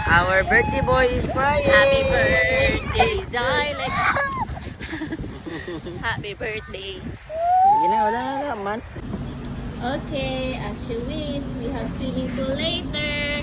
Our birthday boy is crying. Happy birthday, Zylex. Happy birthday. Wala na naman. Okay, as you wish, we have swimming pool later.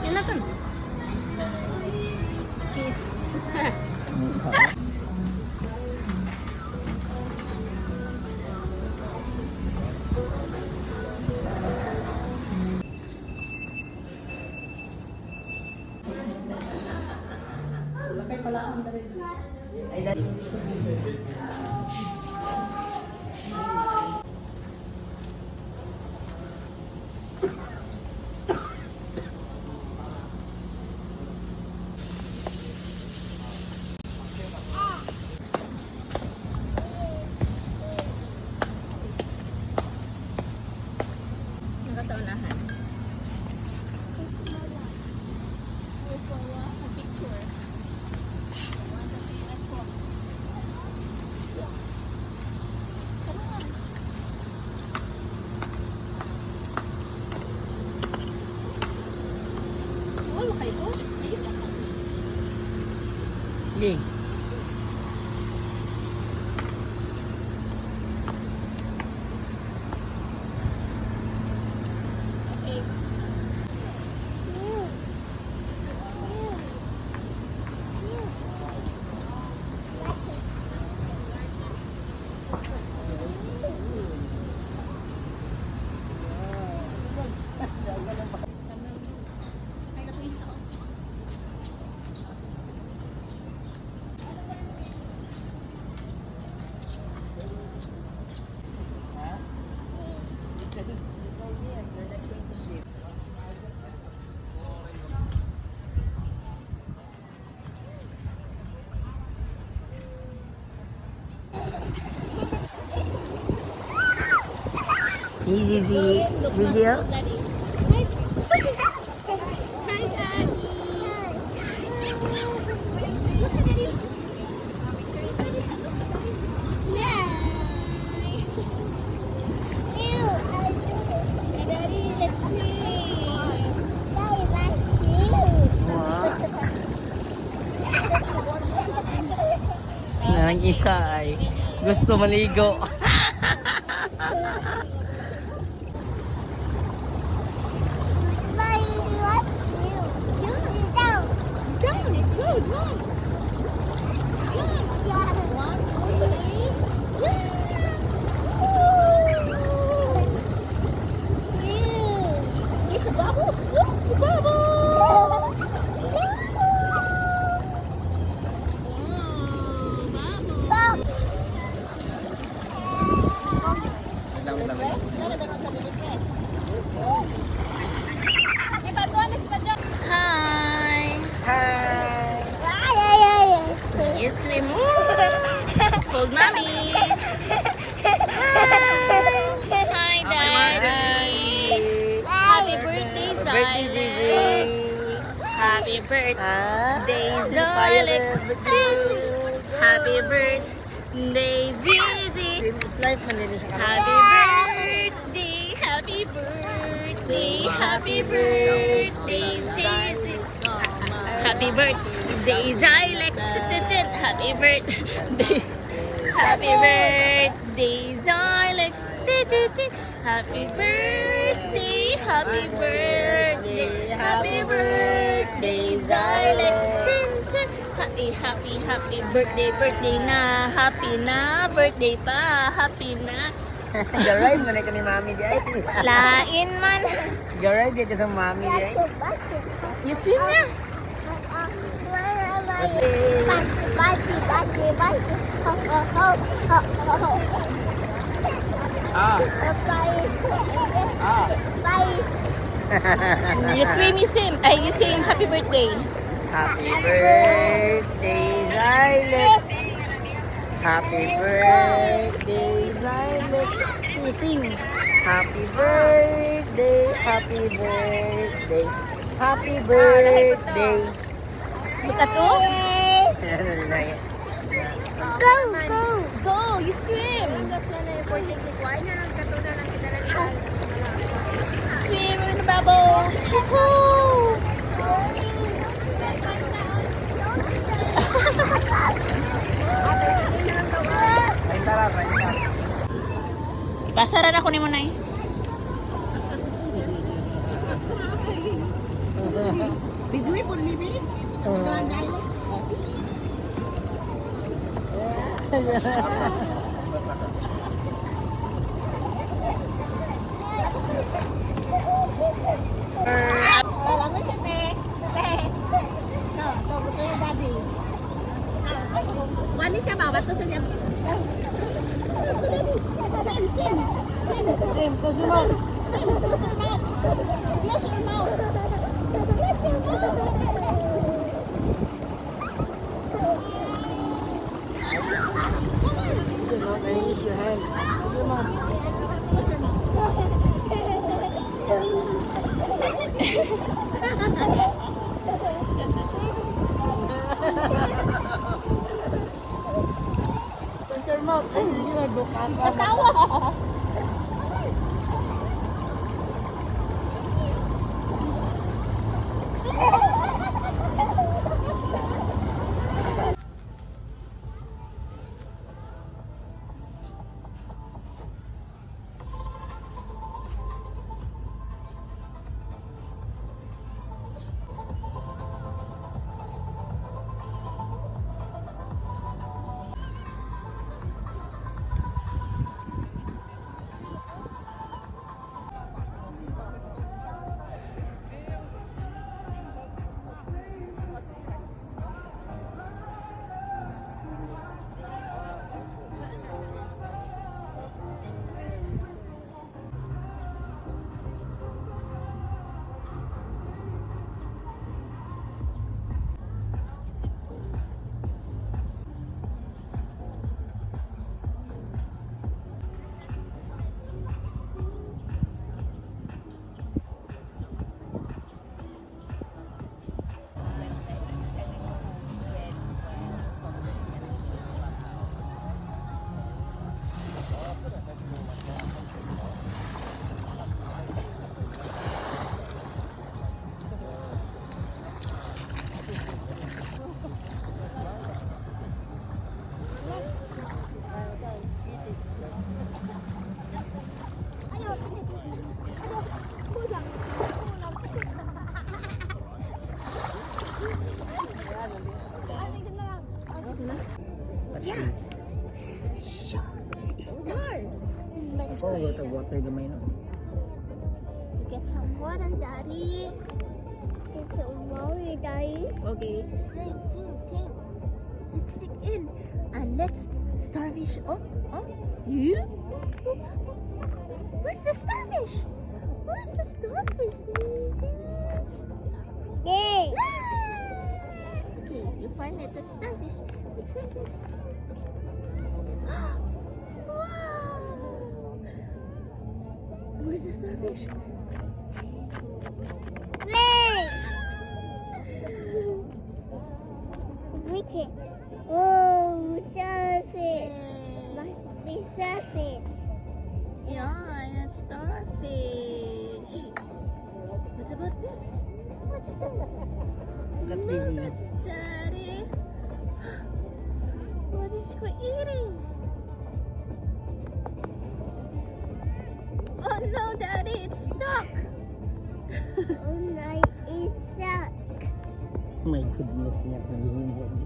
Yan na to. Kiss. Sa unahan. Picture. Oh, kayo. Okay. Easy, easy. Nang isa ay gusto maligo. You swim. Hold mommy. Hi, Daddy. Happy birthday, birthday, Zizi. Happy birthday, Zylex. Happy birthday, Zizi. Famous life man din siya. Happy birthday, happy birthday, happy birthday, Zizi. Happy birthday, Zylex. Happy birthday. Happy birthday, Zylex. Happy birthday, happy birthday, happy birthday, Zylex. Happy birthday na, birthday pa, happy na. Garay man ka ni mami di ay. Lain man. Garay di ka sa mami di ay. You swim na. Ah. Ah. You swim. You sing happy birthday. Happy birthday, Zylex. Happy birthday, Zylex. You sing. Happy birthday, happy birthday, happy birthday. Look at Go, you swim. Swim in the bubbles. Woohoo! Ipasaran ako ni mo, Nay. Bigui pun bibi. Wani siya ba? Ba't kasi siya? Sim, kusunod. Kusunod, I use your hand. Kusunod. Mr. Mouth, ay, hindi nagbuka. Natawa! What's this? Star. Let's Oh, play water, this. water gamay no. Get some water, Daddy. Get some water, Daddy. Okay. Think. Let's stick in. And let's starfish up. Yeah? Where's the starfish? Where's the starfish? Yay! Okay, you find it, the starfish. It's okay. Wow! Where's the starfish? Oh, starfish. Must be starfish. Yeah, and a starfish. What about this? What's that? Look at Look this. at Daddy. What is he eating? Oh no, Daddy, it's stuck. Oh my, it's stuck. My goodness, tingnan mo yun.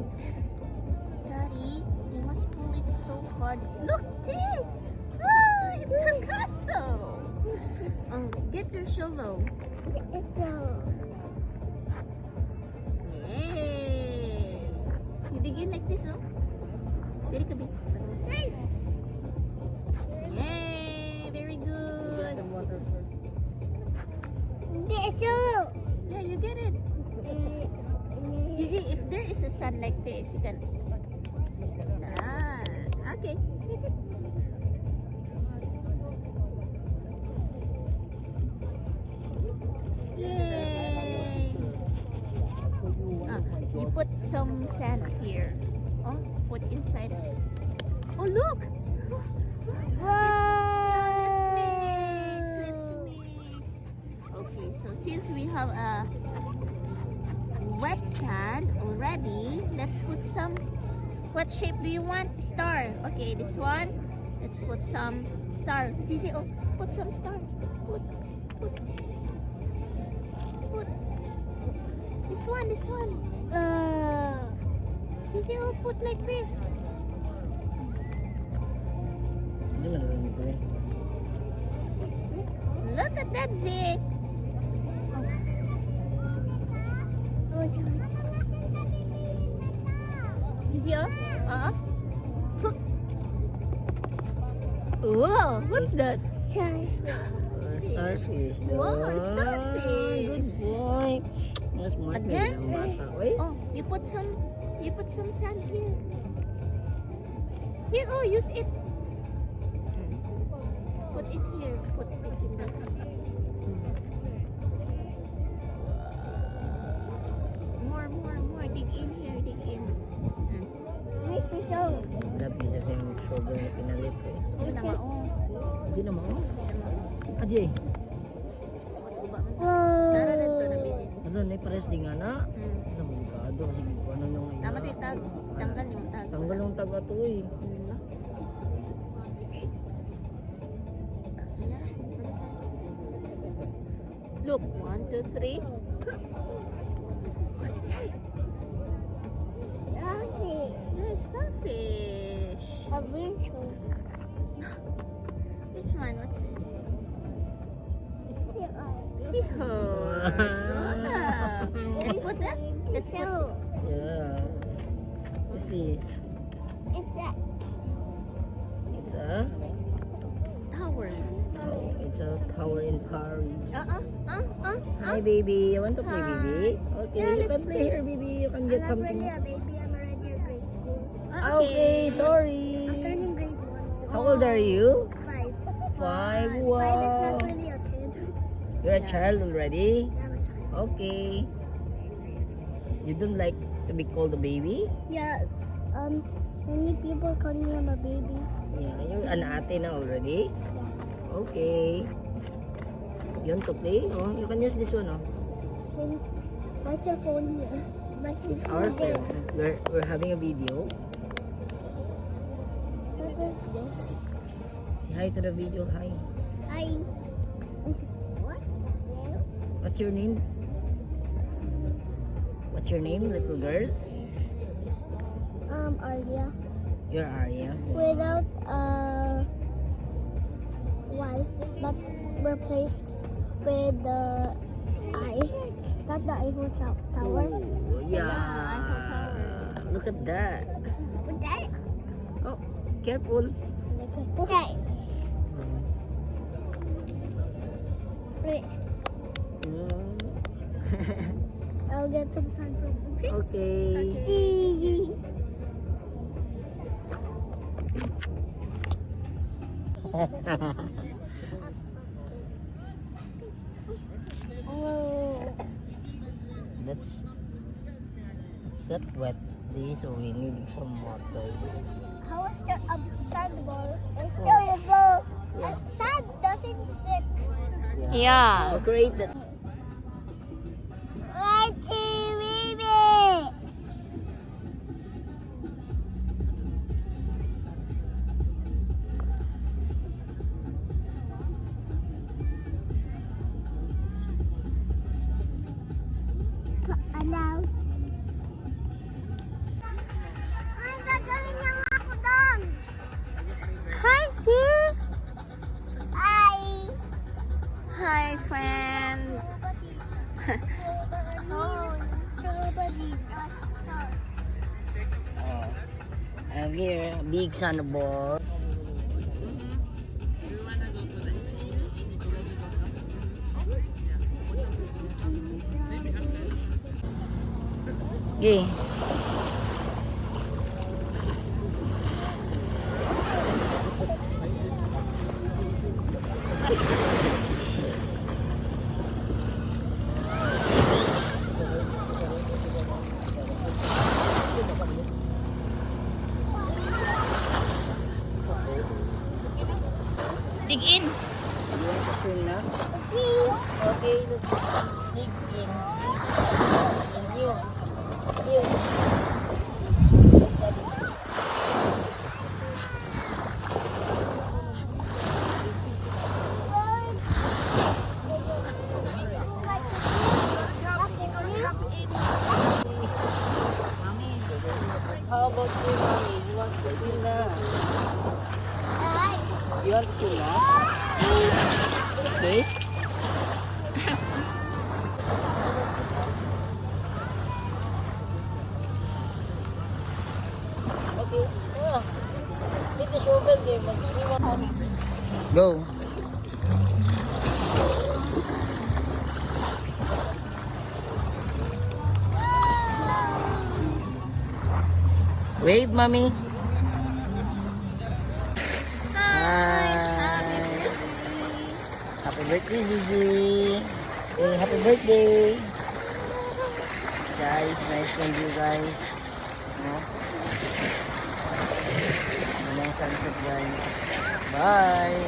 Daddy, you must pull it so hard. Look, Dee! Ah, it's a castle. Oh, get your shovel. It's so. Yay! You begin like this, oh? Very good. Nice! Yay! Very Get good. some water first. It's so. Yeah, you get it. Gigi, if there is a sun like this, you can... Ah, okay. Get it. Yay! Ah, you put some sand here. Oh, put inside us. Oh, look! Let's mix. Let's mix. Okay, so since we have a wet sand already, let's put some. What shape do you want? Star. Okay, this one. Let's put some star. Zizi, oh, put some star. Put. This one. Zizi, oh, put like this. Hindi mo narinig ko eh. Look at that, Zit. Oh, Zizi, oh. Whoa, what's that? Starfish. Wow, Ah, starfish. Good boy. Mas smart na Again? yung bata. Uy, Oh, you put some sand here. Here, oh, use it. Put it here. Put it in the... More. Dig in here, dig in. this is so. Labi na yung shoulder na pinalit ko eh. Oh, nama, oh. Hindi naman oh. Nama. Adi eh. Mag-uba man. Oh. Tara na ito na bilin. Ano na pares di nga na. Ano mo gado kasi ano nung Tama ito yung tag. Tanggal yung tag. Tanggal yung taga to eh. Look, 1, 2, 3. What's that? Starfish. Yeah, starfish. A beach one. This one, what's this? It's Seahorse. Ah. Let's put that. Let's put it. Yeah. What's the? It's a. It's a. Tower. It's a tower in Paris. Hi, baby. You want to play, Hi. baby? Okay, Yeah, you can let's play play. here, baby. You can get I'm something. already a baby. I'm already a grade school. Okay, I'm sorry. turning grade 1. How old are you? 5. 5. 5 is Wow. not really a kid. You're a Yeah. child already? I'm a child. Okay. You don't like to be called a baby? Yes. Many people call me I'm a baby. Yeah, you're an ate na already? Okay. You want to play? Oh, you can use this one, oh. Then, what's your phone here? What's your It's our there? phone. We're having a video. What is this? Say hi to the video. Hi. Hi. What? What's your name? What's your name, little girl? Arya. You're Arya. Without Y, but replaced with the I. Is that the Eiffel Tower? Oh, yeah. Eiffel Tower. Look at that. With that? Oh, careful. Okay. Wait, I'll get some sun from Okay. Oh. That's It's not wet, see, so we need some water. How is there a sand ball? It's still a ball. And sand doesn't stick. Yeah. So create that. Ano? Ay, gagawin niya nga ako doon. Hi, Sia. Ay. Hi, friend. And here, big sandball. Okay. Dig in. You want to swim now? Okay, let's dig in. In here. Here. Mommy, how about you, mommy? You want to swim now? You want to swim now? Okay. Okay. Take the shovel there. Mag-swim ako. Go. Wave, mommy. Hi. Happy birthday, Zizi. Say happy birthday. Guys, nice meeting you guys. No? Ano yung sunset, guys. Bye.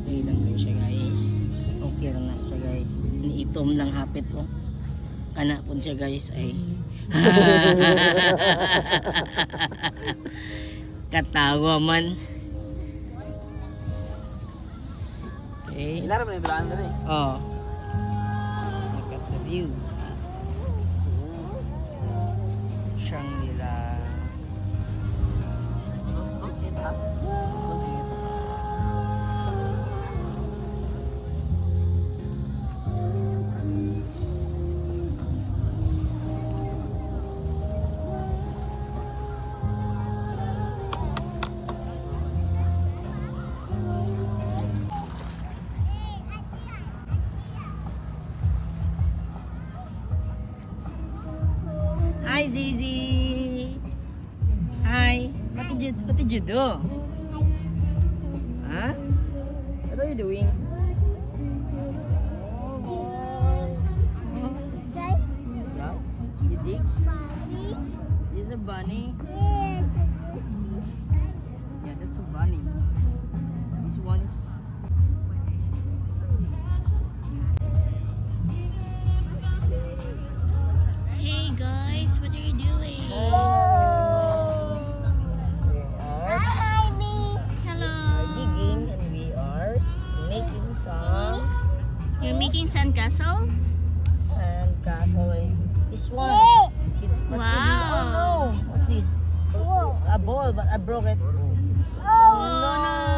Okay lang kayo siya, guys. Okay lang na siya, guys. Niitom lang hapit, oh. Kana po siya, guys, ay. Katawa man. Okay. Ilara mo na yung daan rin. Oh. Look at the view. Shangri-La. Okay ba? Okay. Hi, Zizi. Hi. What did you do? Huh? What are you doing? Yeah. You dig? This is a bunny. Yeah, that's a bunny. This one is. Hey, guys. What are you doing? We are Hello. digging and we are making some You're making sandcastle? sand castle and this one. It's, what's Wow. This? Oh no! What's this? A ball, but I broke it. Oh, no.